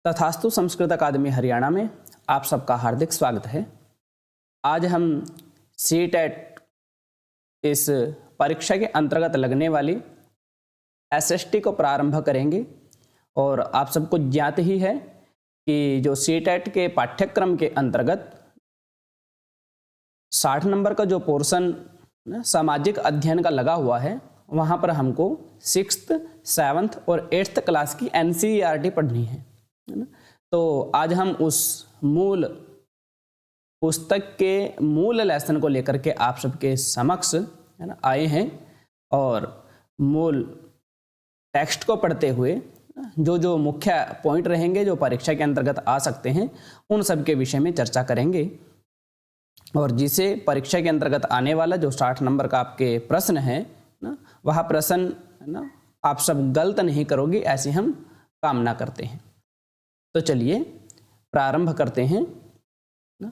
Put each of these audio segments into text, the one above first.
तथास्तु संस्कृत अकादमी हरियाणा में आप सबका हार्दिक स्वागत है। आज हम सीटेट इस परीक्षा के अंतर्गत लगने वाली एसएसटी को प्रारंभ करेंगे। और आप सबको ज्ञात ही है कि जो सीटेट के पाठ्यक्रम के अंतर्गत 60 नंबर का जो पोर्शन सामाजिक अध्ययन का लगा हुआ है, वहाँ पर हमको 6th, 7th और 8th क्लास की एनसीईआरटी पढ़नी है ना। तो आज हम उस मूल पुस्तक के मूल लेसन को लेकर के आप सबके समक्ष है ना आए हैं और मूल टेक्स्ट को पढ़ते हुए जो मुख्य पॉइंट रहेंगे जो परीक्षा के अंतर्गत आ सकते हैं, उन सब के विषय में चर्चा करेंगे। और जिसे परीक्षा के अंतर्गत आने वाला जो 60 नंबर का आपके प्रश्न है ना, वह प्रश्न ना आप सब गलत नहीं करोगे, ऐसी हम कामना करते हैं। तो चलिए प्रारंभ करते हैं ना।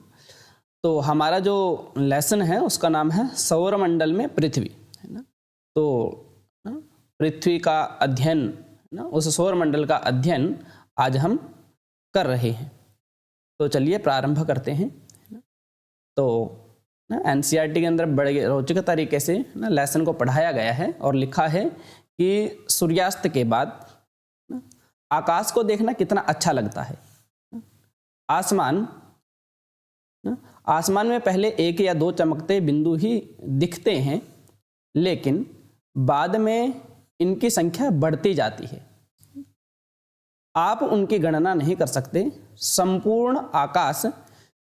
तो हमारा जो लेसन है उसका नाम है सौरमंडल में पृथ्वी, है ना। तो पृथ्वी का अध्ययन ना, उस सौरमंडल का अध्ययन आज हम कर रहे हैं। तो चलिए प्रारंभ करते हैं ना। तो एनसीईआरटी के अंदर बड़े रोचक तरीके से ना लेसन को पढ़ाया गया है और लिखा है कि सूर्यास्त के बाद आकाश को देखना कितना अच्छा लगता है। आसमान में पहले एक या दो चमकते बिंदु ही दिखते हैं, लेकिन बाद में इनकी संख्या बढ़ती जाती है। आप उनकी गणना नहीं कर सकते। संपूर्ण आकाश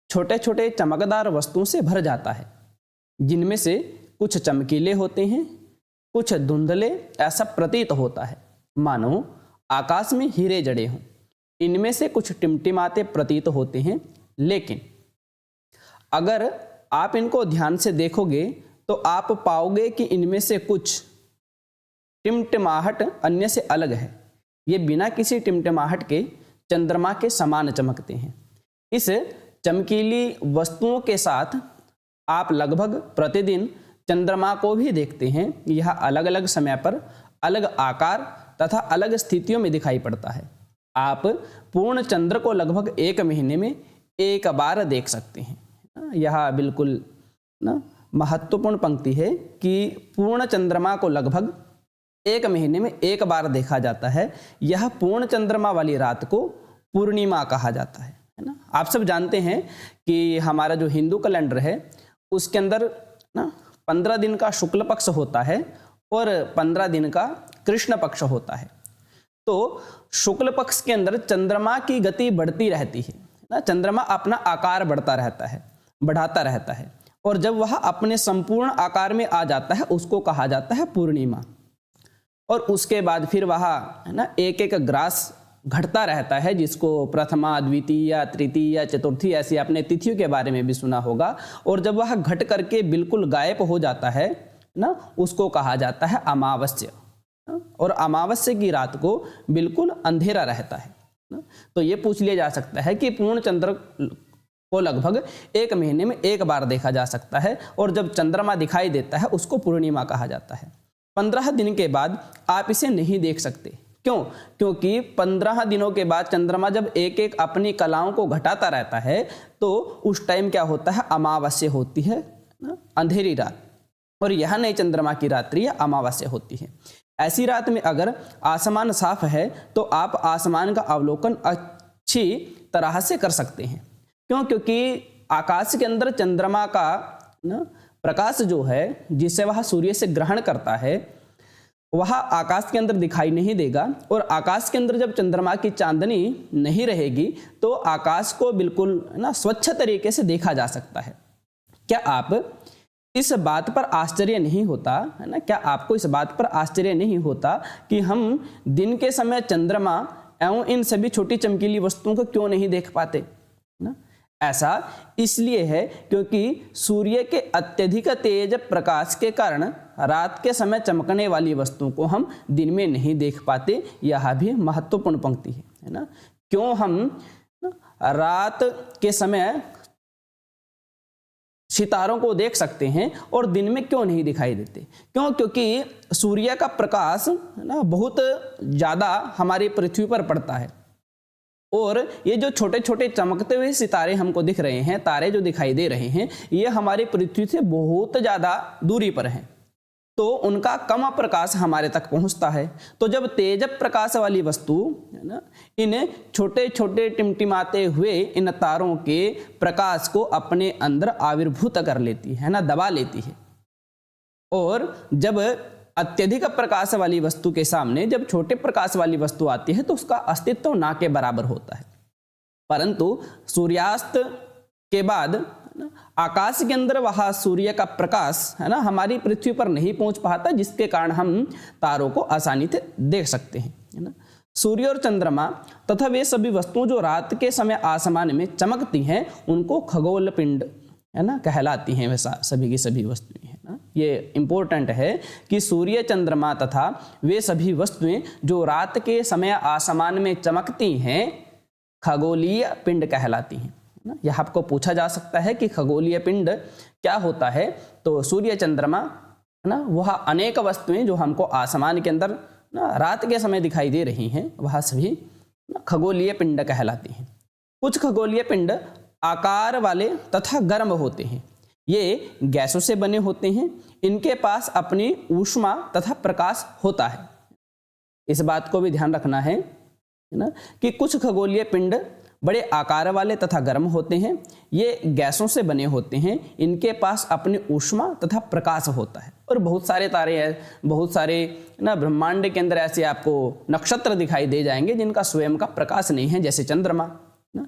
छोटे छोटे चमकदार वस्तुओं से भर जाता है, जिनमें से कुछ चमकीले होते हैं, कुछ धुंधले। ऐसा प्रतीत होता है मानो आकाश में हीरे जड़े हों। इनमें से कुछ टिमटिमाते प्रतीत होते हैं, लेकिन अगर आप इनको ध्यान से देखोगे तो आप पाओगे कि इनमें से कुछ टिमटिमाहट अन्य से अलग है। ये बिना किसी टिमटिमाहट के चंद्रमा के समान चमकते हैं। इस चमकीली वस्तुओं के साथ आप लगभग प्रतिदिन चंद्रमा को भी देखते हैं। यह अलग अलग समय पर अलग आकार तथा अलग स्थितियों में दिखाई पड़ता है। आप पूर्ण चंद्र को लगभग 1 महीने में एक बार देख सकते हैं। यह बिल्कुल ना महत्वपूर्ण पंक्ति है कि पूर्ण चंद्रमा को लगभग 1 महीने में एक बार देखा जाता है। यह पूर्ण चंद्रमा वाली रात को पूर्णिमा कहा जाता है ना। आप सब जानते हैं कि हमारा जो हिंदू कैलेंडर है उसके अंदर ना 15 दिन का शुक्ल पक्ष होता है और 15 दिन का कृष्ण पक्ष होता है। तो शुक्ल पक्ष के अंदर चंद्रमा की गति बढ़ती रहती है ना। चंद्रमा अपना आकार बढ़ाता रहता है और जब वह अपने संपूर्ण आकार में आ जाता है उसको कहा जाता है पूर्णिमा। और उसके बाद फिर वह है ना एक एक ग्रास घटता रहता है, जिसको प्रथमा, द्वितीय, तृतीय, चतुर्थी ऐसी आपने तिथियों के बारे में भी सुना होगा। और जब वह घट करके बिल्कुल गायब हो जाता है ना, उसको कहा जाता है अमावस्या। और अमावस्या की रात को बिल्कुल अंधेरा रहता है ना। तो ये पूछ लिया जा सकता है कि पूर्ण चंद्र को लगभग 1 महीने में एक बार देखा जा सकता है और जब चंद्रमा दिखाई देता है उसको पूर्णिमा कहा जाता है। 15 दिन के बाद आप इसे नहीं देख सकते। क्यों? क्योंकि 15 दिनों के बाद चंद्रमा जब एक एक अपनी कलाओं को घटाता रहता है तो उस टाइम क्या होता है, अमावस्या होती है ना, अंधेरी रात। और यह नई चंद्रमा की रात्रि या अमावस्या होती है। ऐसी रात में अगर आसमान साफ है तो आप आसमान का अवलोकन अच्छी तरह से कर सकते हैं। क्यों? क्योंकि आकाश के अंदर चंद्रमा का ना प्रकाश जो है, जिसे वह सूर्य से ग्रहण करता है, वह आकाश के अंदर दिखाई नहीं देगा। और आकाश के अंदर जब चंद्रमा की चांदनी नहीं रहेगी तो आकाश को बिल्कुल ना स्वच्छ तरीके से देखा जा सकता है। क्या आप इस बात पर आश्चर्य नहीं होता है ना? क्या आपको इस बात पर आश्चर्य नहीं होता कि हम दिन के समय चंद्रमा एवं इन सभी छोटी चमकीली वस्तुओं को क्यों नहीं देख पाते ना? ऐसा इसलिए है क्योंकि सूर्य के अत्यधिक तेज प्रकाश के कारण रात के समय चमकने वाली वस्तुओं को हम दिन में नहीं देख पाते। यह भी महत्वपूर्ण पंक्ति है ना। क्यों हम रात के समय सितारों को देख सकते हैं और दिन में क्यों नहीं दिखाई देते? क्यों? क्योंकि सूर्य का प्रकाश ना बहुत ज़्यादा हमारी पृथ्वी पर पड़ता है और ये जो छोटे छोटे चमकते हुए सितारे हमको दिख रहे हैं, तारे जो दिखाई दे रहे हैं, ये हमारी पृथ्वी से बहुत ज़्यादा दूरी पर हैं, तो उनका कम प्रकाश हमारे तक पहुंचता है। तो जब तेज प्रकाश वाली वस्तु है ना, इन छोटे छोटे टिमटिमाते हुए इन तारों के प्रकाश को अपने अंदर आविर्भूत कर लेती है ना, दबा लेती है। और जब अत्यधिक प्रकाश वाली वस्तु के सामने जब छोटे प्रकाश वाली वस्तु आती है तो उसका अस्तित्व ना के बराबर होता है। परंतु सूर्यास्त के बाद आकाश के अंदर वह सूर्य का प्रकाश है ना हमारी पृथ्वी पर नहीं पहुंच पाता, जिसके कारण हम तारों को आसानी से देख सकते हैं, है ना। सूर्य और चंद्रमा तथा वे सभी वस्तुएं जो रात के समय आसमान में चमकती हैं उनको खगोल पिंड है ना कहलाती हैं। वैसा सभी की सभी वस्तुएं है ना, ये इंपॉर्टेंट है कि सूर्य चंद्रमा तथा वे सभी वस्तुएं जो रात के समय आसमान में चमकती हैं खगोलीय पिंड कहलाती हैं ना। यह आपको पूछा जा सकता है कि खगोलीय पिंड क्या होता है। तो सूर्य चंद्रमा है ना, वह अनेक वस्तुएं जो हमको आसमान के अंदर ना रात के समय दिखाई दे रही हैं, वह सभी खगोलीय पिंड कहलाती हैं। कुछ खगोलीय पिंड आकार वाले तथा गर्म होते हैं, ये गैसों से बने होते हैं, इनके पास अपनी ऊष्मा तथा प्रकाश होता है। इस बात को भी ध्यान रखना है ना कि कुछ खगोलीय पिंड बड़े आकार वाले तथा गर्म होते हैं, ये गैसों से बने होते हैं, इनके पास अपनी ऊष्मा तथा प्रकाश होता है। और बहुत सारे तारे हैं, बहुत सारे ना ब्रह्मांड के अंदर ऐसे आपको नक्षत्र दिखाई दे जाएंगे जिनका स्वयं का प्रकाश नहीं है, जैसे चंद्रमा ना,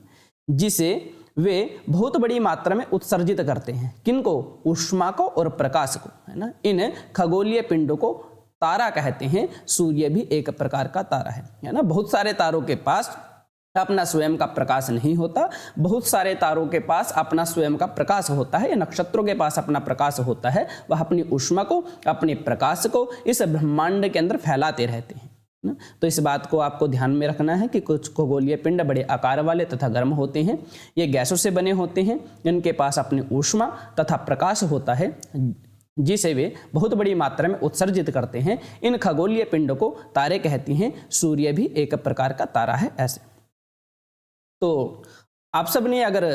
जिसे वे बहुत बड़ी मात्रा में उत्सर्जित करते हैं। किनको? ऊष्मा को और प्रकाश को, है ना। इन खगोलीय पिंडों को तारा कहते हैं। सूर्य भी एक प्रकार का तारा है ना। बहुत सारे तारों के पास अपना स्वयं का प्रकाश नहीं होता, बहुत सारे तारों के पास अपना स्वयं का प्रकाश होता है, या नक्षत्रों के पास अपना प्रकाश होता है। वह अपनी ऊष्मा को, अपने प्रकाश को इस ब्रह्मांड के अंदर फैलाते रहते हैं ना। तो इस बात को आपको ध्यान में रखना है कि कुछ खगोलीय पिंड बड़े आकार वाले तथा गर्म होते हैं, ये गैसों से बने होते हैं, इनके पास अपनी ऊष्मा तथा प्रकाश होता है जिसे वे बहुत बड़ी मात्रा में उत्सर्जित करते हैं। इन खगोलीय पिंड को तारे कहती हैं। सूर्य भी एक प्रकार का तारा है। ऐसे तो आप सब ने अगर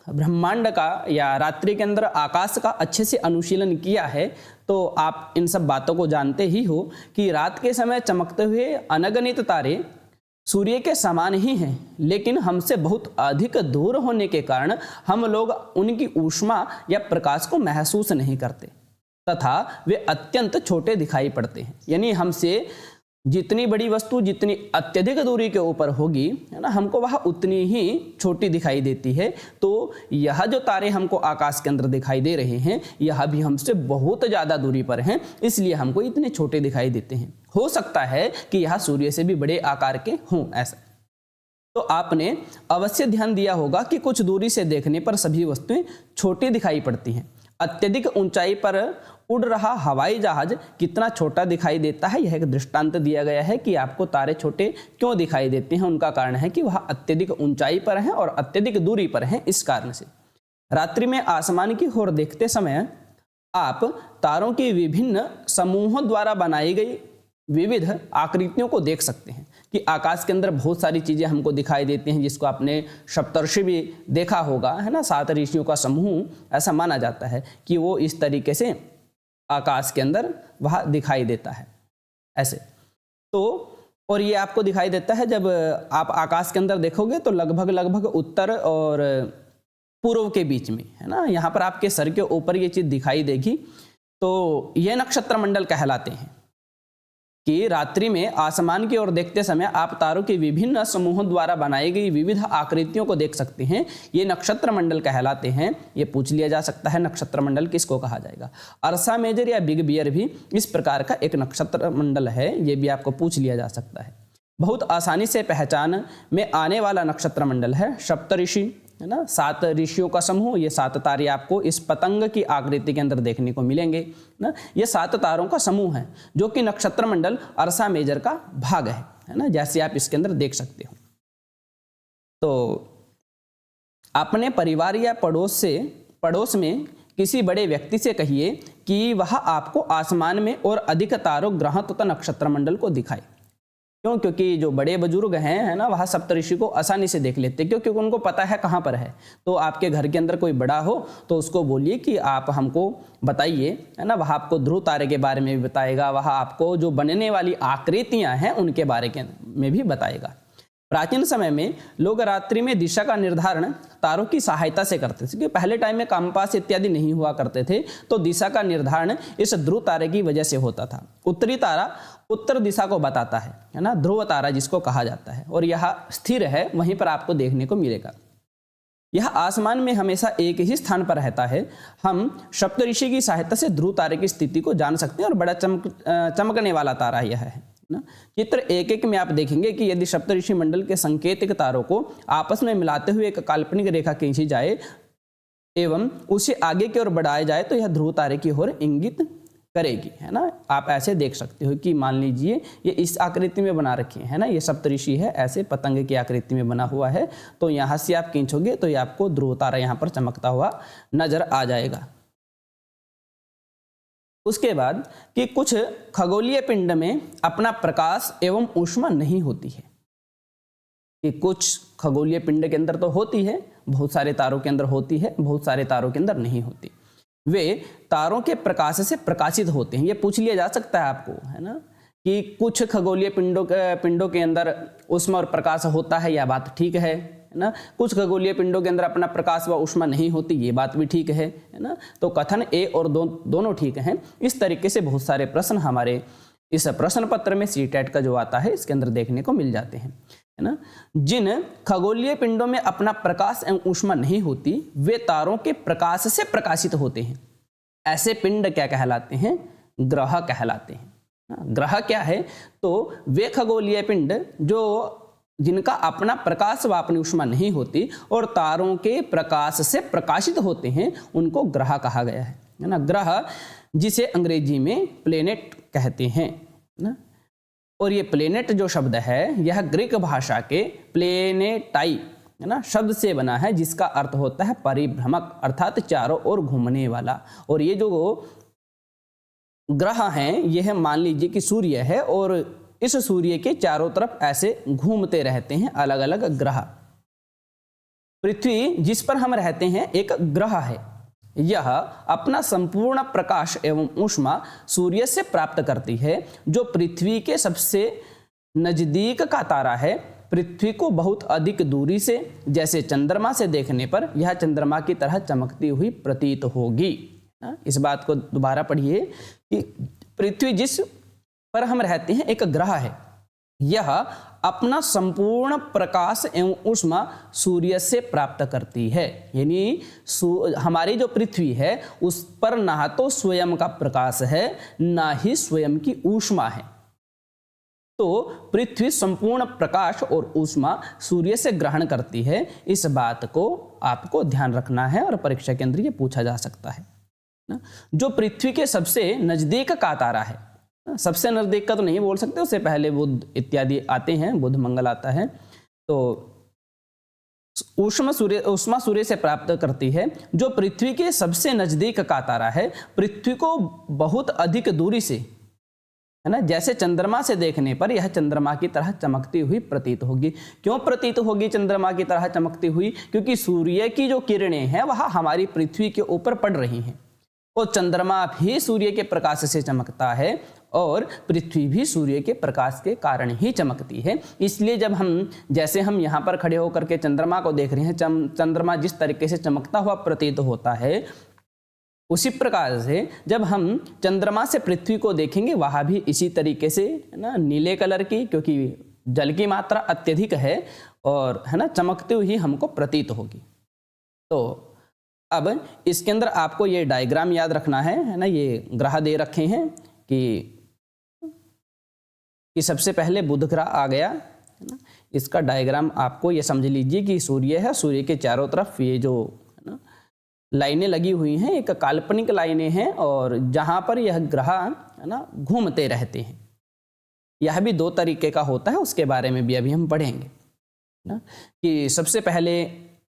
ब्रह्मांड का या रात्रि के अंदर आकाश का अच्छे से अनुशीलन किया है तो आप इन सब बातों को जानते ही हो कि रात के समय चमकते हुए अनगिनत तारे सूर्य के समान ही हैं, लेकिन हमसे बहुत अधिक दूर होने के कारण हम लोग उनकी ऊष्मा या प्रकाश को महसूस नहीं करते तथा वे अत्यंत छोटे दिखाई पड़ते हैं। यानी हमसे जितनी बड़ी वस्तु जितनी अत्यधिक दूरी के ऊपर होगी, है ना, हमको वह उतनी ही छोटी दिखाई देती है। तो यह जो तारे हमको आकाश के अंदर दिखाई दे रहे हैं, यह भी हमसे बहुत ज़्यादा दूरी पर हैं, इसलिए हमको इतने छोटे दिखाई देते हैं। हो सकता है कि यह सूर्य से भी बड़े आकार के हों। ऐसा तो आपने अवश्य ध्यान दिया होगा कि कुछ दूरी से देखने पर सभी वस्तुएं छोटी दिखाई पड़ती हैं। अत्यधिक ऊंचाई पर उड़ रहा हवाई जहाज कितना छोटा दिखाई देता है, यह एक दृष्टांत दिया गया है कि आपको तारे छोटे क्यों दिखाई देते हैं। उनका कारण है कि वह अत्यधिक ऊंचाई पर हैं और अत्यधिक दूरी पर हैं। इस कारण से रात्रि में आसमान की ओर देखते समय आप तारों के विभिन्न समूहों द्वारा बनाई गई विविध आकृतियों को देख सकते हैं कि आकाश के अंदर बहुत सारी चीज़ें हमको दिखाई देती हैं, जिसको आपने सप्तर्षि भी देखा होगा, है ना। 7 ऋषियों का समूह ऐसा माना जाता है कि वो इस तरीके से आकाश के अंदर वह दिखाई देता है ऐसे। तो और ये आपको दिखाई देता है जब आप आकाश के अंदर देखोगे तो लगभग उत्तर और पूर्व के बीच में, है ना। यहाँ पर आपके सर के ऊपर ये चीज़ दिखाई देगी। तो ये नक्षत्र मंडल कहलाते हैं कि रात्रि में आसमान की ओर देखते समय आप तारों के विभिन्न समूहों द्वारा बनाई गई विविध आकृतियों को देख सकते हैं। ये नक्षत्र मंडल कहलाते हैं। ये पूछ लिया जा सकता है नक्षत्र मंडल किसको कहा जाएगा। अर्सा मेजर या बिग बियर भी इस प्रकार का एक नक्षत्र मंडल है, ये भी आपको पूछ लिया जा सकता है। बहुत आसानी से पहचान में आने वाला नक्षत्र मंडल है सप्तऋषि, है ना। 7 ऋषियों का समूह, ये 7 तारे आपको इस पतंग की आकृति के अंदर देखने को मिलेंगे ना। ये 7 तारों का समूह है जो कि नक्षत्र मंडल अर्सा मेजर का भाग है ना, जैसे आप इसके अंदर देख सकते हो। तो अपने परिवार या पड़ोस में किसी बड़े व्यक्ति से कहिए कि वह आपको आसमान में और अधिक तारों, ग्रहों तथा नक्षत्र मंडल को दिखाए, क्यों? क्योंकि जो बड़े बुजुर्ग हैं, है ना, वह सप्तऋषि को आसानी से देख लेते हैं, क्योंकि उनको पता है कहाँ पर है। तो आपके घर के अंदर कोई बड़ा हो तो उसको बोलिए कि आप हमको बताइए, है ना, वह आपको ध्रुव तारे के बारे में भी बताएगा, वह आपको जो बनने वाली आकृतियां हैं उनके बारे में भी बताएगा। प्राचीन समय में लोग रात्रि में दिशा का निर्धारण तारों की सहायता से करते थे, क्योंकि पहले टाइम में कंपास इत्यादि नहीं हुआ करते थे, तो दिशा का निर्धारण इस ध्रुव तारे की वजह से होता था। उत्तरी तारा उत्तर दिशा को बताता है ना, ध्रुव तारा जिसको कहा जाता है, और यह स्थिर है, वहीं पर आपको देखने को मिलेगा। यह आसमान में हमेशा एक ही स्थान पर रहता है। हम सप्तऋषि की सहायता से ध्रुव तारे की स्थिति को जान सकते हैं, और बड़ा चमकने वाला तारा यह है ना। चित्र 1-1 में आप देखेंगे कि यदि सप्तऋषि मंडल के संकेतिक तारों को आपस में मिलाते हुए एक काल्पनिक रेखा खींची जाए एवं उसे आगे की ओर बढ़ाया जाए तो यह ध्रुव तारे की ओर इंगित करेगी, है ना। आप ऐसे देख सकते हो कि मान लीजिए ये इस आकृति में बना रखी है ना, ये सप्तऋषि है, ऐसे पतंग की आकृति में बना हुआ है, तो यहाँ से आप खींचोगे तो ये आपको ध्रुव तारा यहाँ पर चमकता हुआ नजर आ जाएगा। उसके बाद कि कुछ खगोलीय पिंड में अपना प्रकाश एवं ऊष्मा नहीं होती है, कि कुछ खगोलीय पिंड के अंदर तो होती है, बहुत सारे तारों के अंदर होती है, बहुत सारे तारों के अंदर नहीं होती। वे तारों के प्रकाश से प्रकाशित होते हैं। ये पूछ लिया जा सकता है आपको, है ना, कि कुछ खगोलीय पिंडों के अंदर ऊष्मा और प्रकाश होता है, यह बात ठीक है ना। कुछ खगोलीय पिंडों के अंदर अपना प्रकाश व ऊष्मा नहीं होती, ये बात भी ठीक है ना। तो कथन ए और दोनों ठीक हैं। इस तरीके से बहुत सारे प्रश्न हमारे इस प्रश्न पत्र में सीटेट का जो आता है इसके अंदर देखने को मिल जाते हैं, है ना। जिन खगोलीय पिंडों में अपना प्रकाश एवं ऊष्मा नहीं होती वे तारों के प्रकाश से प्रकाशित होते हैं। ऐसे पिंड क्या कहलाते हैं? ग्रह कहलाते हैं। ग्रह क्या है? तो वे खगोलीय पिंड जो जिनका अपना प्रकाश व अपनी ऊष्मा नहीं होती और तारों के प्रकाश से प्रकाशित होते हैं, उनको ग्रह कहा गया है ना। ग्रह जिसे अंग्रेजी में प्लेनेट कहते हैं ना। और ये प्लेनेट जो शब्द है यह ग्रीक भाषा के प्लेनेटाई, है ना, शब्द से बना है, जिसका अर्थ होता है परिभ्रमक, अर्थात चारों ओर घूमने वाला। और ये जो ग्रह हैं यह मान लीजिए कि सूर्य है, और इस सूर्य के चारों तरफ ऐसे घूमते रहते हैं अलग अलग ग्रह। पृथ्वी जिस पर हम रहते हैं एक ग्रह है। यह अपना संपूर्ण प्रकाश एवं ऊष्मा सूर्य से प्राप्त करती है, जो पृथ्वी के सबसे नजदीक का तारा है। पृथ्वी को बहुत अधिक दूरी से, जैसे चंद्रमा से देखने पर यह चंद्रमा की तरह चमकती हुई प्रतीत होगी। इस बात को दोबारा पढ़िए कि पृथ्वी जिस पर हम रहते हैं एक ग्रह है, यह अपना संपूर्ण प्रकाश एवं ऊष्मा सूर्य से प्राप्त करती है। यानी हमारी जो पृथ्वी है उस पर ना तो स्वयं का प्रकाश है ना ही स्वयं की ऊष्मा है। तो पृथ्वी संपूर्ण प्रकाश और ऊष्मा सूर्य से ग्रहण करती है। इस बात को आपको ध्यान रखना है और परीक्षा के अंदर ये पूछा जा सकता है ना। जो पृथ्वी के सबसे नजदीक का तारा है, सबसे नजदीक का तो नहीं बोल सकते, उससे पहले बुध इत्यादि आते हैं, बुध मंगल आता है। तो ऊष्मा सूर्य से प्राप्त करती है। जो पृथ्वी के सबसे नजदीक का तारा है, पृथ्वी को बहुत अधिक दूरी से, है ना, जैसे चंद्रमा से देखने पर यह चंद्रमा की तरह चमकती हुई प्रतीत होगी। क्यों प्रतीत होगी चंद्रमा की तरह चमकती हुई? क्योंकि सूर्य की जो किरणें हैं वह हमारी पृथ्वी के ऊपर पड़ रही हैं, और चंद्रमा भी सूर्य के प्रकाश से चमकता है और पृथ्वी भी सूर्य के प्रकाश के कारण ही चमकती है। इसलिए जब जैसे हम यहाँ पर खड़े होकर के चंद्रमा को देख रहे हैं, चंद्रमा जिस तरीके से चमकता हुआ प्रतीत होता है, उसी प्रकार से जब हम चंद्रमा से पृथ्वी को देखेंगे वहाँ भी इसी तरीके से, है ना, नीले कलर की, क्योंकि जल की मात्रा अत्यधिक है और, है ना, चमकती हुई हमको प्रतीत होगी। तो अब इसके अंदर आपको ये डायग्राम याद रखना है ना। ये ग्रह दे रखे हैं कि सबसे पहले बुध ग्रह आ गया, है ना। इसका डायग्राम आपको ये समझ लीजिए कि सूर्य है, सूर्य के चारों तरफ ये जो, है ना, लाइनें लगी हुई हैं, एक काल्पनिक लाइनें हैं, और जहाँ पर यह ग्रह, है ना, घूमते रहते हैं। यह भी 2 तरीके का होता है, उसके बारे में भी अभी हम पढ़ेंगे ना। कि सबसे पहले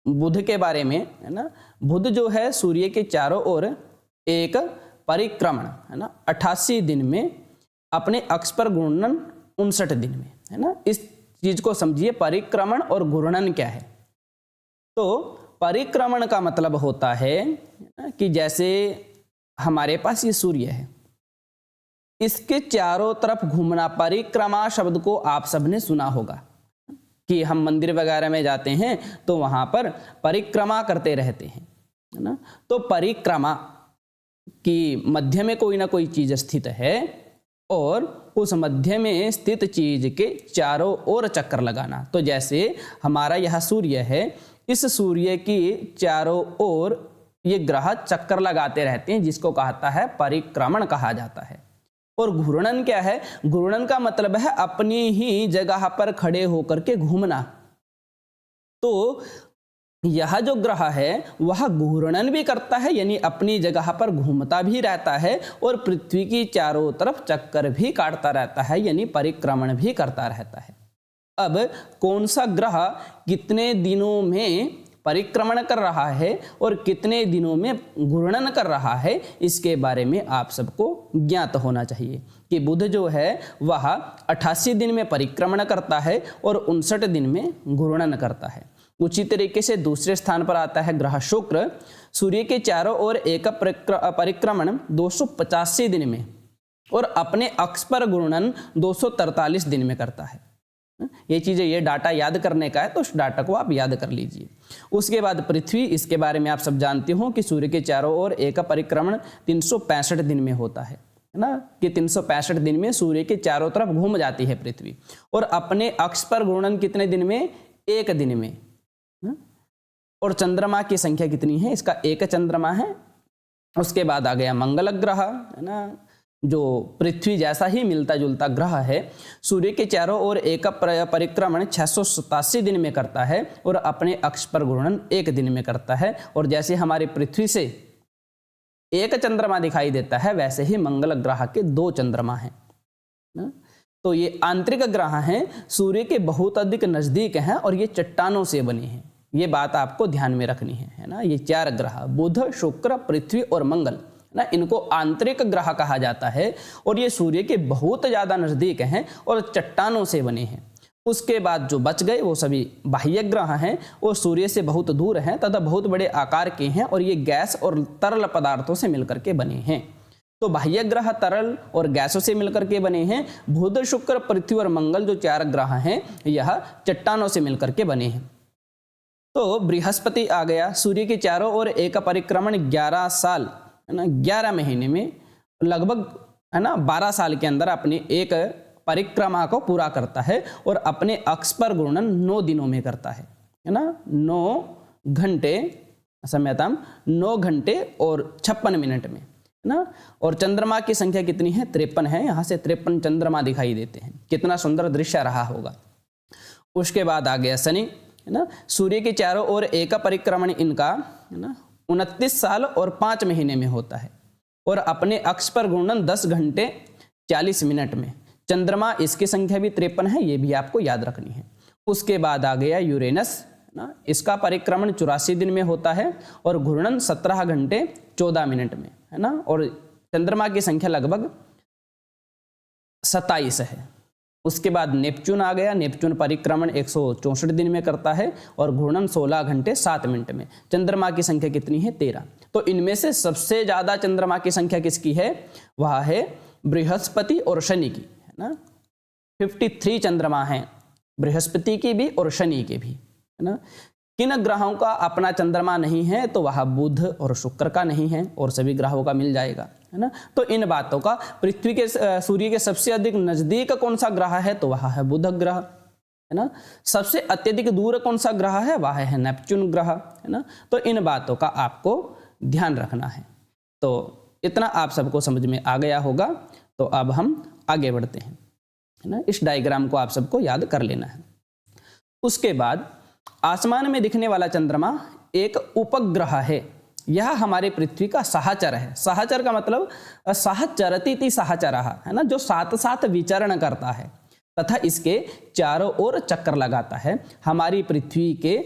बुध के बारे में, है ना। बुध जो है सूर्य के चारों ओर एक परिक्रमण, है ना, 88 दिन में अपने अक्ष पर घूर्णन 59 दिन में, है ना। इस चीज को समझिए, परिक्रमण और घूर्णन क्या है। तो परिक्रमण का मतलब होता है कि जैसे हमारे पास ये सूर्य है, इसके चारों तरफ घूमना, परिक्रमा शब्द को आप सबने सुना होगा कि हम मंदिर वगैरह में जाते हैं तो वहां पर परिक्रमा करते रहते हैं, है ना। तो परिक्रमा की मध्य में कोई ना कोई चीज स्थित है और उस मध्य में स्थित चीज के चारों ओर चक्कर लगाना। तो जैसे हमारा यह सूर्य है, इस सूर्य की चारों ओर ये ग्रह चक्कर लगाते रहते हैं, जिसको कहता है परिक्रमण कहा जाता है। और घूर्णन क्या है? घूर्णन का मतलब है अपनी ही जगह पर खड़े होकर के घूमना। तो यह जो ग्रह है वह घूर्णन भी करता है, यानी अपनी जगह पर घूमता भी रहता है और पृथ्वी की चारों तरफ चक्कर भी काटता रहता है, यानी परिक्रमण भी करता रहता है। अब कौन सा ग्रह कितने दिनों में परिक्रमण कर रहा है और कितने दिनों में घूर्णन कर रहा है, इसके बारे में आप सबको ज्ञात होना चाहिए कि बुध जो है वह 88 दिन में परिक्रमण करता है और 59 दिन में घूर्णन करता है। उसी तरीके से दूसरे स्थान पर आता है ग्रह शुक्र, सूर्य के चारों ओर एक परिक्रमण 285 दिन में और अपने अक्ष पर घूर्णन 243 दिन में करता है। ये चीजें, ये डाटा याद करने का है तो उस डाटा को आप याद कर लीजिए। उसके बाद पृथ्वी, इसके बारे में आप सब जानते हो कि सूर्य के चारों ओर एक परिक्रमण 365 दिन में होता है ना, कि 365 दिन में सूर्य के चारों तरफ घूम जाती है पृथ्वी। और अपने अक्ष पर घूर्णन कितने दिन में? 1 दिन में। और चंद्रमा की संख्या कितनी है? इसका 1 चंद्रमा है। उसके बाद आ गया मंगल ग्रह, है ना, जो पृथ्वी जैसा ही मिलता जुलता ग्रह है। सूर्य के चारों ओर एक परिक्रमण 687 दिन में करता है और अपने अक्ष पर घूर्णन 1 दिन में करता है। और जैसे हमारी पृथ्वी से 1 चंद्रमा दिखाई देता है, वैसे ही मंगल ग्रह के 2 चंद्रमा हैं। तो ये आंतरिक ग्रह हैं, सूर्य के बहुत अधिक नजदीक हैं और ये चट्टानों से बने हैं। ये बात आपको ध्यान में रखनी है ना। ये 4 ग्रह, बुध, शुक्र, पृथ्वी और मंगल ना, इनको आंतरिक ग्रह कहा जाता है और ये सूर्य के बहुत ज्यादा नजदीक हैं और चट्टानों से बने हैं। उसके बाद जो बच गए वो सभी बाह्य ग्रह हैं और सूर्य से बहुत दूर हैं तथा बहुत बड़े आकार के हैं और ये गैस और तरल पदार्थों से मिलकर के बने हैं। तो बाह्य ग्रह तरल और गैसों से मिलकर के बने हैं। बुध, शुक्र, पृथ्वी और मंगल जो 4 ग्रह हैं, यह चट्टानों से मिलकर के बने हैं। तो बृहस्पति आ गया, सूर्य के चारों ओर एक परिक्रमण 11 साल, है ना, 11 महीने में लगभग, है ना, 12 साल के अंदर अपनी एक परिक्रमा को पूरा करता है और अपने अक्ष पर घूर्णन 9 दिनों में करता है ना। 9 घंटे समयतम 9 घंटे और 56 मिनट में, है ना। और चंद्रमा की संख्या कितनी है? 53 है। यहाँ से 53 चंद्रमा दिखाई देते हैं। कितना सुंदर दृश्य रहा होगा। उसके बाद आ गया शनि, है ना। सूर्य के चारों ओर एक परिक्रमण इनका, है ना, 29 साल और 5 महीने में होता है और अपने अक्ष पर घूर्णन 10 घंटे 40 मिनट में। चंद्रमा, इसकी संख्या भी 53 है, ये भी आपको याद रखनी है। उसके बाद आ गया यूरेनस ना, इसका परिक्रमण 84 दिन में होता है और घूर्णन 17 घंटे 14 मिनट में, है ना। और चंद्रमा की संख्या लगभग 27 है। उसके बाद नेपच्यून आ गया, नेपच्यून परिक्रमण 164 दिन में करता है और घूर्णन 16 घंटे 7 मिनट में। चंद्रमा की संख्या कितनी है? 13। तो इनमें से सबसे ज्यादा चंद्रमा की संख्या किसकी है? वह है बृहस्पति और शनि की, है ना। 53 चंद्रमा हैं, बृहस्पति की भी और शनि के भी, है ना। किन ग्रहों का अपना चंद्रमा नहीं है? तो वह बुध और शुक्र का नहीं है और सभी ग्रहों का मिल जाएगा, है ना। तो इन बातों का, पृथ्वी के सूर्य के सबसे अधिक नजदीक कौन सा ग्रह है? तो वह है बुध ग्रह, है ना। सबसे अत्यधिक दूर कौन सा ग्रह है? वह है नेपच्यून ग्रह, है ना। तो इन बातों का आपको ध्यान रखना है। तो इतना आप सबको समझ में आ गया होगा। तो अब हम आगे बढ़ते हैं, है ना। इस डायग्राम को आप सबको याद कर लेना है। उसके बाद आसमान में दिखने वाला चंद्रमा एक उपग्रह है। यह हमारे पृथ्वी का सहचर है। सहचर का मतलब सहचरती सहचरः, है ना, जो साथ साथ विचरण करता है तथा इसके चारों ओर चक्कर लगाता है। हमारी पृथ्वी के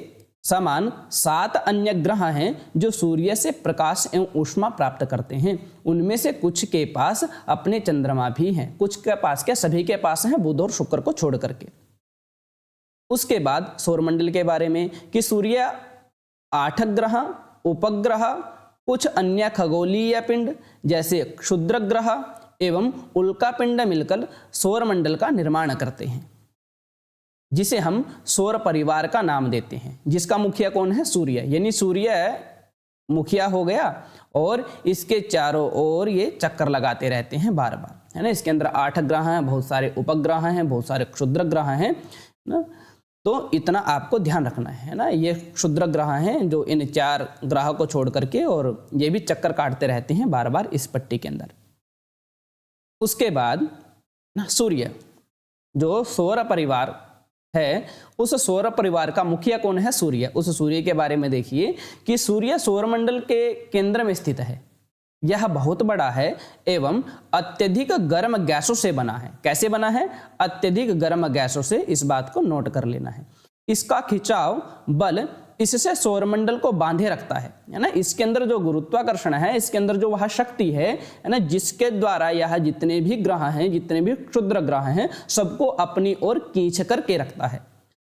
समान 7 अन्य ग्रह हैं जो सूर्य से प्रकाश एवं ऊष्मा प्राप्त करते हैं। उनमें से कुछ के पास अपने चंद्रमा भी हैं, कुछ के पास, क्या सभी के पास हैं, बुध और शुक्र को छोड़ करके। उसके बाद सौरमंडल के बारे में कि सूर्य 8 ग्रह, उपग्रह, कुछ अन्य खगोलीय पिंड जैसे क्षुद्र ग्रह एवं उल्का पिंड मिलकर सौरमंडल का निर्माण करते हैं, जिसे हम सौर परिवार का नाम देते हैं, जिसका मुखिया कौन है, सूर्य। यानी सूर्य मुखिया हो गया और इसके चारों ओर ये चक्कर लगाते रहते हैं बार बार, है ना। इसके अंदर 8 ग्रह हैं, बहुत सारे उपग्रह हैं, बहुत सारे क्षुद्र ग्रह हैं ना। तो इतना आपको ध्यान रखना है ना। ये क्षुद्र ग्रह हैं जो इन 4 ग्रह को छोड़ करके, और ये भी चक्कर काटते रहते हैं बार बार इस पट्टी के अंदर। उसके बाद सूर्य जो सौर परिवार है, उस सौर परिवार का मुखिया कौन है, सूर्य। उस सूर्य के बारे में देखिए कि सूर्य सौरमंडल के केंद्र में स्थित है। यह बहुत बड़ा है एवं अत्यधिक गर्म गैसों से बना है। कैसे बना है, अत्यधिक गर्म गैसों से। इस बात को नोट कर लेना है। इसका खिंचाव बल इससे सौरमंडल को बांधे रखता है ना। इसके अंदर जो गुरुत्वाकर्षण है, इसके अंदर जो वह शक्ति है ना, जिसके द्वारा यह जितने भी ग्रह हैं, जितने भी क्षुद्र ग्रह हैं, सबको अपनी ओर खींच करके रखता है।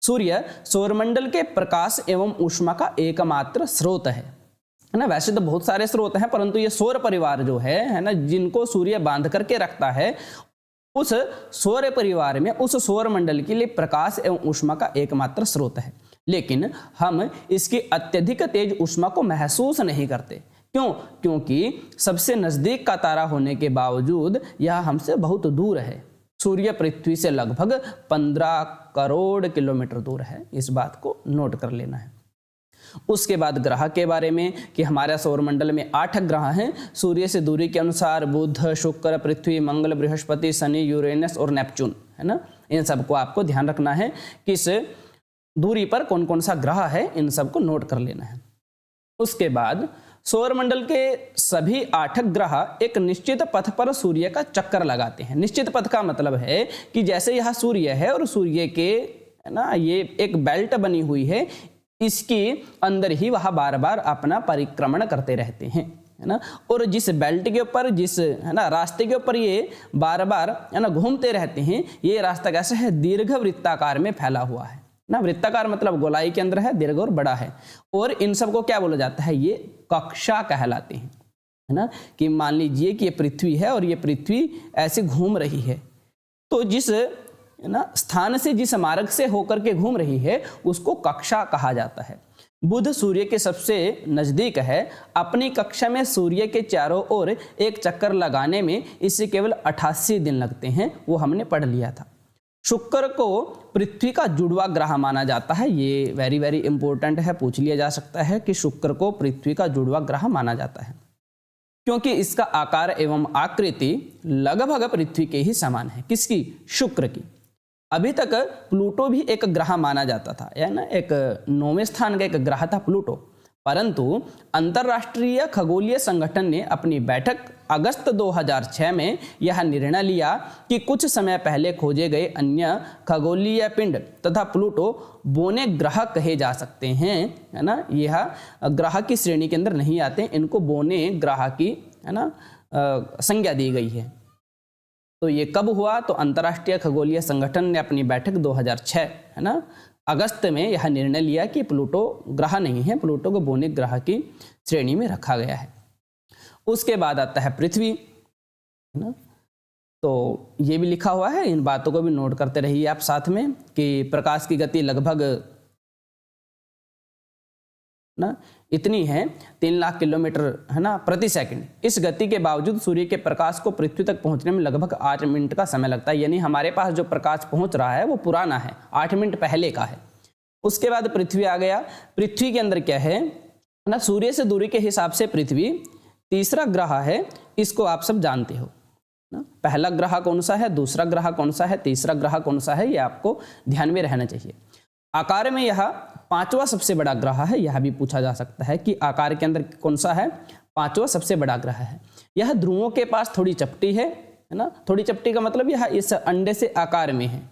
सूर्य सौरमंडल के प्रकाश एवं ऊष्मा का एकमात्र स्रोत है ना। वैसे तो बहुत सारे स्रोत हैं, परंतु ये सौर परिवार जो है ना, जिनको सूर्य बांध करके रखता है, उस सौर परिवार में, उस सौर मंडल के लिए प्रकाश एवं ऊष्मा का एकमात्र स्रोत है। लेकिन हम इसकी अत्यधिक तेज ऊष्मा को महसूस नहीं करते। क्यों? क्योंकि सबसे नजदीक का तारा होने के बावजूद यह हमसे बहुत दूर है। सूर्य पृथ्वी से लगभग 15 करोड़ किलोमीटर दूर है। इस बात को नोट कर लेना है। उसके बाद ग्रह के बारे में कि हमारे सौरमंडल में 8 ग्रह हैं। सूर्य से दूरी के अनुसार बुध, शुक्र, पृथ्वी, मंगल, बृहस्पति, शनि, यूरेनस और नेपच्यून, है ना। इन सबको आपको ध्यान रखना है कि इस दूरी पर कौन कौन सा ग्रह है, इन सबको नोट कर लेना है। उसके बाद सौरमंडल के सभी 8 ग्रह एक निश्चित पथ पर सूर्य का चक्कर लगाते हैं। निश्चित पथ का मतलब है कि जैसे यह सूर्य है और सूर्य के, है ना, ये एक बेल्ट बनी हुई है, इसके अंदर ही वह बार बार अपना परिक्रमण करते रहते हैं, है ना। और जिस बेल्ट के ऊपर, जिस, है ना, रास्ते के ऊपर ये बार बार, है ना, घूमते रहते हैं, ये रास्ता कैसा है, दीर्घ वृत्ताकार में फैला हुआ है ना। वृत्ताकार मतलब गोलाई के अंदर है, दीर्घ और बड़ा है। और इन सबको क्या बोला जाता है, ये कक्षा कहलाते हैं, है ना। कि मान लीजिए कि ये पृथ्वी है और ये पृथ्वी ऐसे घूम रही है, तो जिस, है ना, स्थान से, जिस मार्ग से होकर के घूम रही है, उसको कक्षा कहा जाता है। बुध सूर्य के सबसे नजदीक है। अपनी कक्षा में सूर्य के चारों ओर एक चक्कर लगाने में इसे केवल 88 दिन लगते हैं, वो हमने पढ़ लिया था। शुक्र को पृथ्वी का जुड़वा ग्रह माना जाता है। ये वेरी वेरी इंपॉर्टेंट है, पूछ लिया जा सकता है कि शुक्र को पृथ्वी का जुड़वा ग्रह माना जाता है, क्योंकि इसका आकार एवं आकृति लगभग पृथ्वी के ही समान है। किसकी? शुक्र की। अभी तक प्लूटो भी एक ग्रह माना जाता था, है ना, एक 9वें स्थान का एक ग्रह था प्लूटो। परंतु अंतर्राष्ट्रीय खगोलीय संगठन ने अपनी बैठक अगस्त 2006 में यह निर्णय लिया कि कुछ समय पहले खोजे गए अन्य खगोलीय पिंड तथा प्लूटो बोने ग्रह कहे जा सकते हैं, है ना। यह ग्रह की श्रेणी के अंदर नहीं आते, इनको बोने ग्रह की, है ना, संज्ञा दी गई है। तो ये कब हुआ? तो अंतर्राष्ट्रीय खगोलीय संगठन ने अपनी बैठक 2006, है ना, अगस्त में यह निर्णय लिया कि प्लूटो ग्रह नहीं है, प्लूटो को बोने ग्रह की श्रेणी में रखा गया है। उसके बाद आता है पृथ्वी, है ना। तो ये भी लिखा हुआ है, इन बातों को भी नोट करते रहिए आप साथ में कि प्रकाश की गति लगभग, ना, इतनी है 3 लाख किलोमीटर, है ना, प्रति सेकंड। इस गति के बावजूद सूर्य के प्रकाश को पृथ्वी तक पहुंचने में लगभग 8 मिनट का समय लगता है। यानी हमारे पास जो प्रकाश पहुंच रहा है वो पुराना है, 8 मिनट पहले का है। उसके बाद पृथ्वी आ गया। पृथ्वी के अंदर क्या है ना, सूर्य से दूरी के हिसाब से पृथ्वी तीसरा ग्रह है, इसको आप सब जानते हो ना। पहला ग्रह कौन सा है, दूसरा ग्रह कौन सा है, तीसरा ग्रह कौन सा है, ये आपको ध्यान में रहना चाहिए। आकार में यह 5वां सबसे बड़ा ग्रह है। यह भी पूछा जा सकता है कि आकार के अंदर कौन सा है, 5वां सबसे बड़ा ग्रह है। यह ध्रुवों के पास थोड़ी चपटी है ना। थोड़ी चपटी का मतलब यह इस अंडे से आकार में है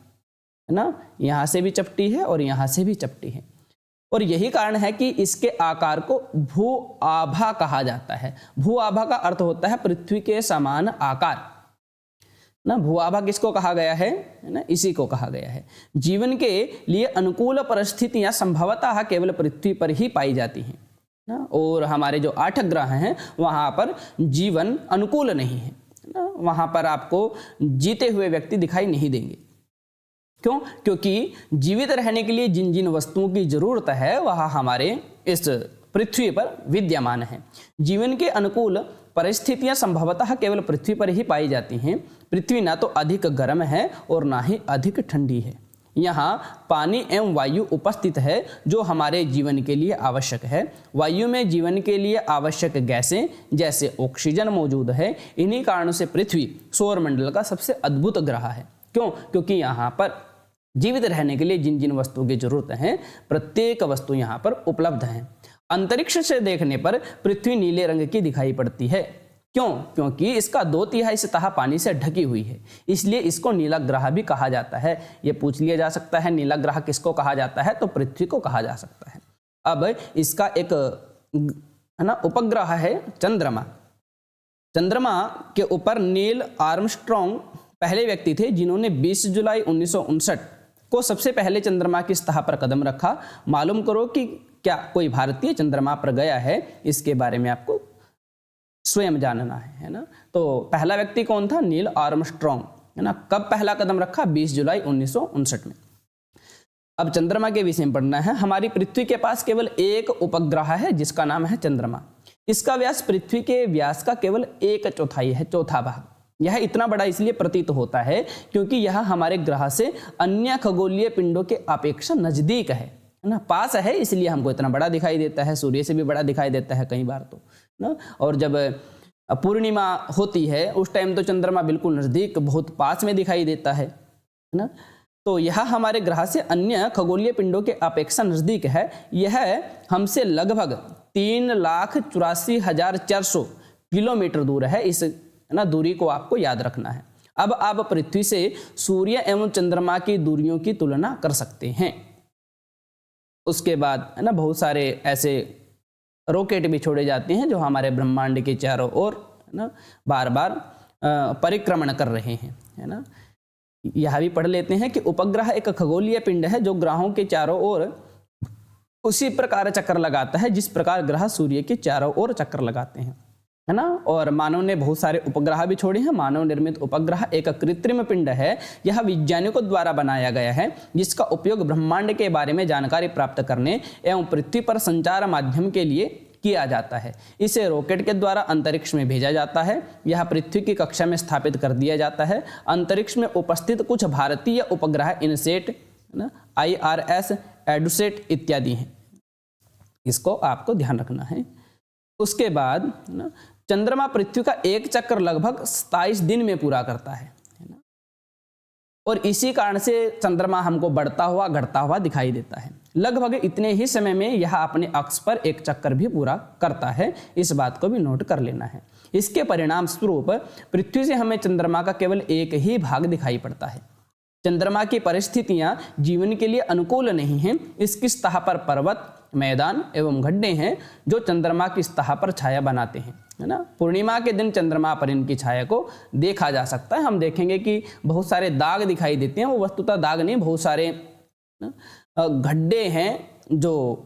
ना। यहाँ से भी चपटी है और यहाँ से भी चपटी है। और यही कारण है कि इसके आकार को भू आभा कहा जाता है। भू आभा का अर्थ होता है पृथ्वी के समान आकार ना। भू आभा किसको कहा गया है ना, इसी को कहा गया है। जीवन के लिए अनुकूल परिस्थितियां संभवतः केवल पृथ्वी पर ही पाई जाती हैं ना, और हमारे जो 8 ग्रह हैं वहां पर जीवन अनुकूल नहीं है ना, वहां पर आपको जीते हुए व्यक्ति दिखाई नहीं देंगे। क्यों? क्योंकि जीवित रहने के लिए जिन जिन वस्तुओं की जरूरत है वह हमारे इस पृथ्वी पर विद्यमान है। जीवन के अनुकूल परिस्थितियां संभवतः केवल पृथ्वी पर ही पाई जाती हैं। पृथ्वी ना तो अधिक गर्म है और ना ही अधिक ठंडी है। यहाँ पानी एवं वायु उपस्थित है जो हमारे जीवन के लिए आवश्यक है। वायु में जीवन के लिए आवश्यक गैसें जैसे ऑक्सीजन मौजूद है। इन्हीं कारणों से पृथ्वी सौरमंडल का सबसे अद्भुत ग्रह है। क्यों? क्योंकि यहाँ पर जीवित रहने के लिए जिन जिन वस्तुओं की जरूरत है प्रत्येक वस्तु यहाँ पर उपलब्ध है। अंतरिक्ष से देखने पर पृथ्वी नीले रंग की दिखाई पड़ती है। क्यों? क्योंकि इसका 2/3 सतह पानी से ढकी हुई है, इसलिए इसको नीला ग्रह भी कहा जाता है। ये पूछ लिया जा सकता है नीला ग्रह किसको कहा जाता है, तो पृथ्वी को कहा जा सकता है। अब इसका एक है ना उपग्रह है चंद्रमा। चंद्रमा के ऊपर नील आर्मस्ट्रॉन्ग पहले व्यक्ति थे जिन्होंने 20 जुलाई 1959 को सबसे पहले चंद्रमा की सतह पर कदम रखा। मालूम करो कि क्या कोई भारतीय चंद्रमा पर गया है, इसके बारे में आपको स्वयं जानना है ना। तो पहला व्यक्ति कौन था? नील आर्मस्ट्रॉन्ग है ना। कब पहला कदम रखा? 20 जुलाई 1959 में। अब चंद्रमा के विषय में पढ़ना है। हमारी पृथ्वी के पास केवल एक उपग्रह है जिसका नाम है चंद्रमा। इसका व्यास पृथ्वी के व्यास का केवल 1/4 है, चौथा भाग। यह इतना बड़ा इसलिए प्रतीत होता है क्योंकि यह हमारे ग्रह से अन्य खगोलीय पिंडों के अपेक्षा नजदीक है ना, पास है, इसलिए हमको इतना बड़ा दिखाई देता है। सूर्य से भी बड़ा दिखाई देता है कई बार तो ना। और जब पूर्णिमा होती है उस टाइम तो चंद्रमा बिल्कुल नजदीक बहुत पास में दिखाई देता है ना। तो यह हमारे ग्रह से अन्य खगोलीय पिंडों के अपेक्षा नजदीक है। यह हमसे लगभग 3,84,400 किलोमीटर दूर है। इस ना दूरी को आपको याद रखना है। अब आप पृथ्वी से सूर्य एवं चंद्रमा की दूरियों की तुलना कर सकते हैं। उसके बाद है ना बहुत सारे ऐसे रॉकेट भी छोड़े जाते हैं जो हमारे ब्रह्मांड के चारों ओर है ना बार बार परिक्रमण कर रहे हैं है ना। यह भी पढ़ लेते हैं कि उपग्रह एक खगोलीय पिंड है जो ग्रहों के चारों ओर उसी प्रकार चक्कर लगाता है जिस प्रकार ग्रह सूर्य के चारों ओर चक्कर लगाते हैं है ना। और मानव ने बहुत सारे उपग्रह भी छोड़े हैं। मानव निर्मित उपग्रह एक कृत्रिम पिंड है। यह वैज्ञानिकों द्वारा बनाया गया है जिसका उपयोग ब्रह्मांड के बारे में जानकारी प्राप्त करने एवं पृथ्वी पर संचार माध्यम के लिए किया जाता है। इसे रॉकेट के द्वारा अंतरिक्ष में भेजा जाता है। यह पृथ्वी की कक्षा में स्थापित कर दिया जाता है। अंतरिक्ष में उपस्थित कुछ भारतीय उपग्रह इनसेट ना, IRS, एडुसेट इत्यादि हैं। इसको आपको ध्यान रखना है। उसके बाद ना चंद्रमा पृथ्वी का एक चक्कर लगभग 27 दिन में पूरा करता है ना। और इसी कारण से चंद्रमा हमको बढ़ता हुआ घटता हुआ दिखाई देता है। लगभग इतने ही समय में यह अपने अक्ष पर एक चक्कर भी पूरा करता है। इस बात को भी नोट कर लेना है। इसके परिणाम स्वरूप पृथ्वी से हमें चंद्रमा का केवल एक ही भाग दिखाई पड़ता है। चंद्रमा की परिस्थितियां जीवन के लिए अनुकूल नहीं हैं। इसकी सतह पर पर्वत, मैदान एवं गड्ढे हैं जो चंद्रमा की सतह पर छाया बनाते हैं है ना। पूर्णिमा के दिन चंद्रमा पर इनकी छाया को देखा जा सकता है। हम देखेंगे कि बहुत सारे दाग दिखाई देते हैं। वो वस्तुतः दाग नहीं, बहुत सारे गड्ढे हैं जो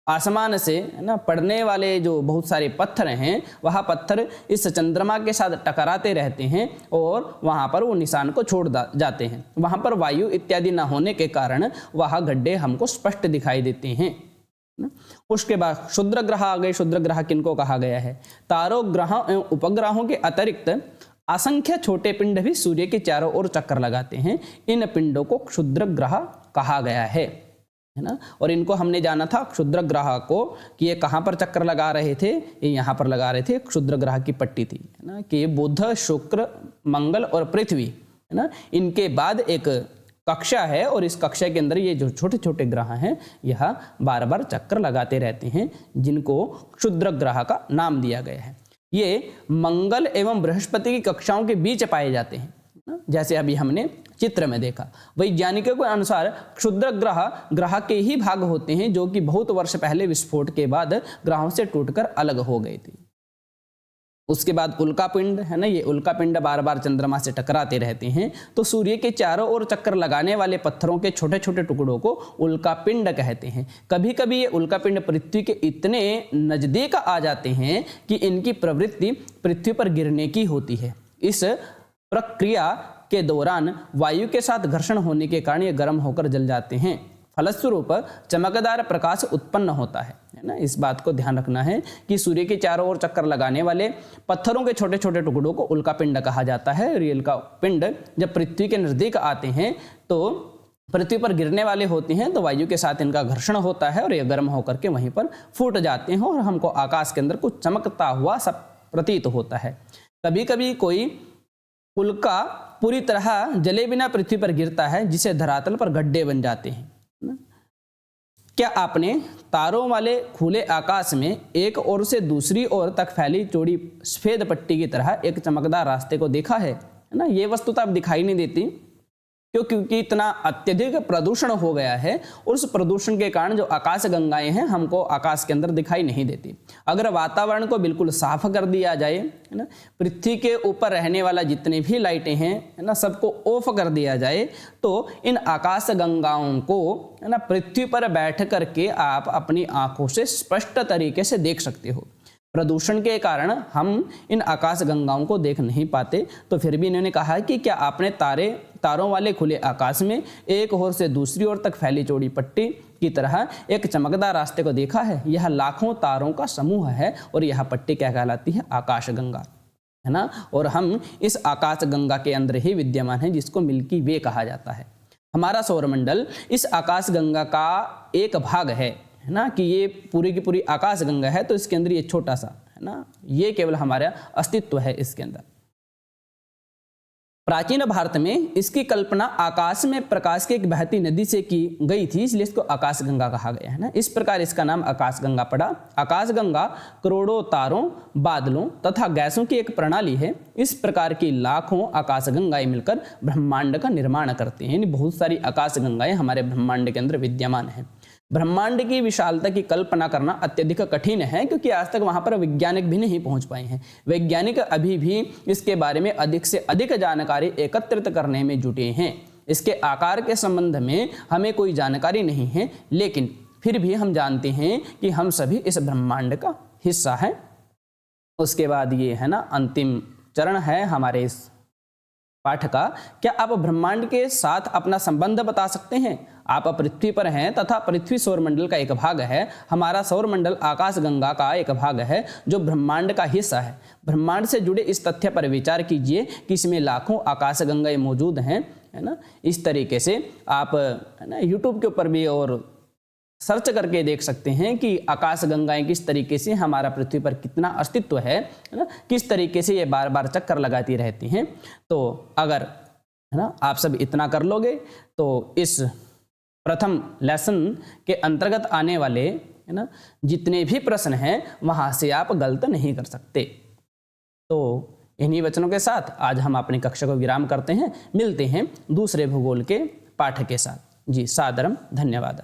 आसमान से है ना पड़ने वाले जो बहुत सारे पत्थर हैं, वह पत्थर इस चंद्रमा के साथ टकराते रहते हैं और वहाँ पर वो निशान को छोड़ जाते हैं। वहाँ पर वायु इत्यादि न होने के कारण वह गड्ढे हमको स्पष्ट दिखाई देते हैं। उसके बाद क्षुद्र ग्रह आ गए। क्षुद्र ग्रह किनको कहा गया है? तारों, ग्रहों एवं उपग्रहों के अतिरिक्त असंख्य छोटे पिंड भी सूर्य के चारों ओर चक्कर लगाते हैं। इन पिंडों को क्षुद्र ग्रह कहा गया है ना। और इनको हमने जाना था क्षुद्र ग्रह को कि ये कहाँ पर चक्कर लगा रहे थे, ये यहाँ पर लगा रहे थे। क्षुद्र ग्रह की पट्टी थी है ना कि बुध, शुक्र, मंगल और पृथ्वी है ना। इनके बाद एक कक्षा है और इस कक्षा के अंदर ये जो छोटे छोटे ग्रह हैं यह बार बार चक्कर लगाते रहते हैं, जिनको क्षुद्र ग्रह का नाम दिया गया है। ये मंगल एवं बृहस्पति की कक्षाओं के बीच पाए जाते हैं। जैसे अभी हमने चित्र में देखा। वैज्ञानिकों के अनुसार क्षुद्र ग्रह के ही भाग होते हैं जो कि बहुत वर्ष पहले विस्फोट के बाद ग्रहों से टूटकर अलग हो गए थे। उसके बाद उल्कापिंड है ना, ये उल्कापिंड बार बार चंद्रमा से टकराते रहते हैं, तो सूर्य के चारों ओर चक्कर लगाने वाले पत्थरों के छोटे छोटे टुकड़ों को उल्कापिंड कहते हैं। कभी कभी ये उल्कापिंड पृथ्वी के इतने नजदीक आ जाते हैं कि इनकी प्रवृत्ति पृथ्वी पर गिरने की होती है। इस प्रक्रिया के दौरान वायु के साथ घर्षण होने के कारण ये गर्म होकर जल जाते हैं। फलस्वरूप चमकदार प्रकाश उत्पन्न होता है ना। इस बात को ध्यान रखना है कि सूर्य के चारों ओर चक्कर लगाने वाले पत्थरों के छोटे छोटे टुकड़ों को उल्कापिंड कहा जाता है। और ये उल्कापिंड जब पृथ्वी के नजदीक आते हैं तो पृथ्वी पर गिरने वाले होते हैं, तो वायु के साथ इनका घर्षण होता है और ये गर्म होकर के वहीं पर फूट जाते हैं और हमको आकाश के अंदर कुछ चमकता हुआ सब प्रतीत होता है। कभी कभी कोई उल्का पूरी तरह जले बिना पृथ्वी पर गिरता है, जिसे धरातल पर गड्ढे बन जाते हैं। क्या आपने तारों वाले खुले आकाश में एक ओर से दूसरी ओर तक फैली चौड़ी सफेद पट्टी की तरह एक चमकदार रास्ते को देखा है ना। ये वस्तुतः अब दिखाई नहीं देती क्योंकि इतना अत्यधिक प्रदूषण हो गया है, और उस प्रदूषण के कारण जो आकाश गंगाएं हैं हमको आकाश के अंदर दिखाई नहीं देती। अगर वातावरण को बिल्कुल साफ कर दिया जाए है ना, पृथ्वी के ऊपर रहने वाला जितने भी लाइटें हैं है ना, सबको ऑफ कर दिया जाए, तो इन आकाश गंगाओं को है ना पृथ्वी पर बैठ करके आप अपनी आंखों से स्पष्ट तरीके से देख सकते हो। प्रदूषण के कारण हम इन आकाश गंगाओं को देख नहीं पाते, तो फिर भी इन्होंने कहा कि क्या आपने तारों वाले खुले आकाश में एक ओर से दूसरी ओर तक फैली चौड़ी पट्टी की तरह एक चमकदार रास्ते को देखा है। यह लाखों तारों का समूह है और यह पट्टी क्या कहलाती है? आकाश गंगा है ना। और हम इस आकाश गंगा के अंदर ही विद्यमान है, जिसको मिल्की वे कहा जाता है। हमारा सौरमंडल इस आकाश गंगा का एक भाग है ना, कि ये पूरी की पूरी आकाश गंगा है, तो इसके अंदर ये छोटा सा है ना, ये केवल हमारा अस्तित्व है इसके अंदर। प्राचीन भारत में इसकी कल्पना आकाश में प्रकाश की एक बहती नदी से की गई थी, इसलिए इसको आकाश गंगा कहा गया है ना। इस प्रकार इसका नाम आकाश गंगा पड़ा। आकाश गंगा करोड़ों तारों, बादलों तथा गैसों की एक प्रणाली है। इस प्रकार की लाखों आकाश गंगाएं मिलकर ब्रह्मांड का निर्माण करती हैं। यानी बहुत सारी आकाश गंगाएं हमारे ब्रह्मांड के अंदर विद्यमान है। ब्रह्मांड की विशालता की कल्पना करना अत्यधिक कठिन है, क्योंकि आज तक वहां पर वैज्ञानिक भी नहीं पहुंच पाए हैं। वैज्ञानिक अभी भी इसके बारे में अधिक से अधिक जानकारी एकत्रित करने में जुटे हैं। इसके आकार के संबंध में हमें कोई जानकारी नहीं है, लेकिन फिर भी हम जानते हैं कि हम सभी इस ब्रह्मांड का हिस्सा हैं। उसके बाद ये है ना अंतिम चरण है हमारे इस पाठ का। क्या आप ब्रह्मांड के साथ अपना संबंध बता सकते हैं? आप पृथ्वी पर हैं तथा पृथ्वी सौरमंडल का एक भाग है। हमारा सौरमंडल आकाश गंगा का एक भाग है जो ब्रह्मांड का हिस्सा है। ब्रह्मांड से जुड़े इस तथ्य पर विचार कीजिए कि इसमें लाखों आकाश गंगाएं मौजूद हैं, है ना। इस तरीके से आप है ना यूट्यूब के ऊपर भी और सर्च करके देख सकते हैं कि आकाश गंगाएं किस तरीके से हमारा पृथ्वी पर कितना अस्तित्व है ना, किस तरीके से ये बार बार चक्कर लगाती रहती हैं। तो अगर है ना आप सब इतना कर लोगे तो इस प्रथम लेसन के अंतर्गत आने वाले है ना जितने भी प्रश्न हैं वहां से आप गलत नहीं कर सकते। तो इन्हीं वचनों के साथ आज हम अपनी कक्षा को विराम करते हैं। मिलते हैं दूसरे भूगोल के पाठ के साथ। जी सादरम धन्यवाद।